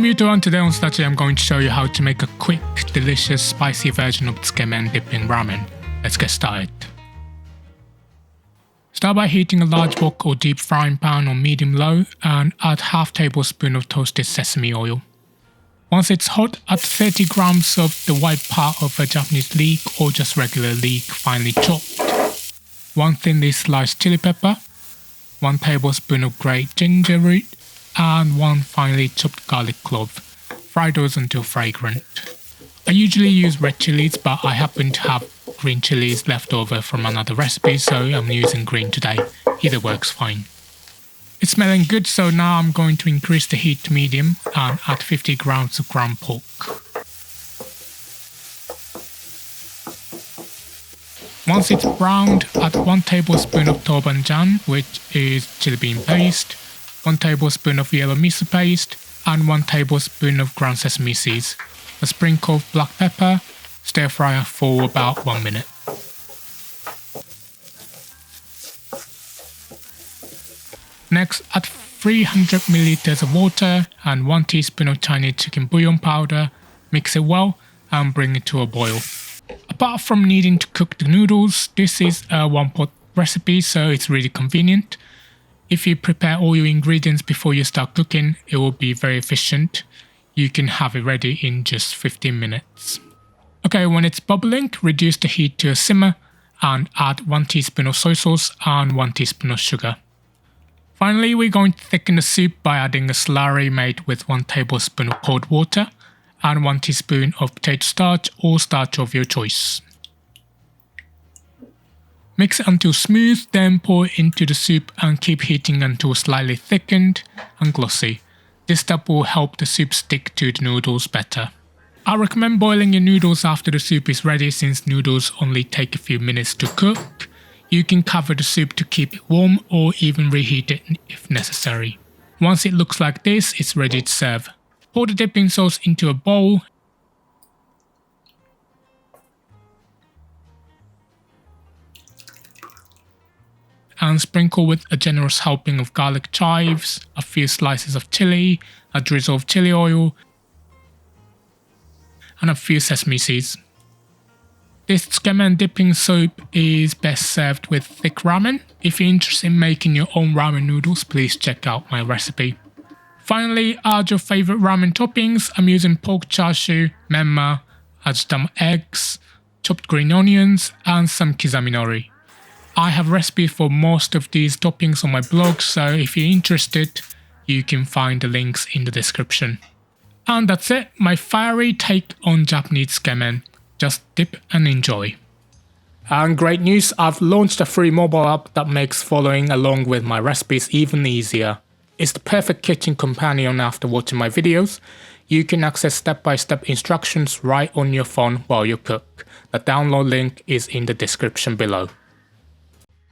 I'm Yuto, and today on Starch I'm going to show you how to make a quick, delicious, spicy version of Tsukemen dipping ramen. Let's get started. Start by heating a large wok or deep frying pan on medium-low and add half tablespoon of toasted sesame oil. Once it's hot, add 30 grams of the white part of a Japanese leek or just regular leek finely chopped, 1 thinly sliced chili pepper, 1 tablespoon of grated ginger root, and 1 finely chopped garlic clove. Fry those until fragrant. I usually use red chilies, but I happen to have green chilies left over from another recipe, so I'm using green today. Either works fine. It's smelling good, so now I'm going to increase the heat to medium and add 50 grams of ground pork. Once it's browned, add 1 tablespoon of tobanjan, which is chili bean paste, 1 tablespoon of yellow miso paste, and 1 tablespoon of ground sesame seeds, a sprinkle of black pepper. Stir fry for about 1 minute. Next, add 300 ml of water and 1 teaspoon of Chinese chicken bouillon powder. Mix it well and bring it to a boil. Apart from needing to cook the noodles, this is a one-pot recipe, so it's really convenient. If you prepare all your ingredients before you start cooking, it will be very efficient. You can have it ready in just 15 minutes. Okay, when it's bubbling, reduce the heat to a simmer and add 1 teaspoon of soy sauce and 1 teaspoon of sugar. Finally, we're going to thicken the soup by adding a slurry made with 1 tablespoon of cold water and 1 teaspoon of potato starch or starch of your choice. Mix it until smooth, then pour it into the soup and keep heating until slightly thickened and glossy. This step will help the soup stick to the noodles better. I recommend boiling your noodles after the soup is ready, since noodles only take a few minutes to cook. You can cover the soup to keep it warm or even reheat it if necessary. Once it looks like this, it's ready to serve. Pour the dipping sauce into a bowl and sprinkle with a generous helping of garlic chives, a few slices of chili, a drizzle of chili oil, and a few sesame seeds. This Tsukemen dipping soup is best served with thick ramen. If you're interested in making your own ramen noodles, please check out my recipe. Finally, add your favorite ramen toppings. I'm using pork chashu, menma, ajitama eggs, chopped green onions, and some kizami nori. I have recipes for most of these toppings on my blog, so if you're interested, you can find the links in the description. And that's it, my fiery take on Japanese Tsukemen. Just dip and enjoy. And great news, I've launched a free mobile app that makes following along with my recipes even easier. It's the perfect kitchen companion after watching my videos. You can access step-by-step instructions right on your phone while you cook. The download link is in the description below.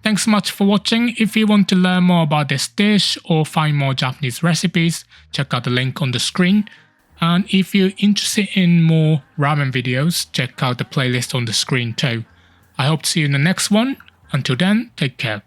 Thanks so much for watching. If you want to learn more about this dish or find more Japanese recipes, check out the link on the screen. And if you're interested in more ramen videos, check out the playlist on the screen too. I hope to see you in the next one. Until then, take care.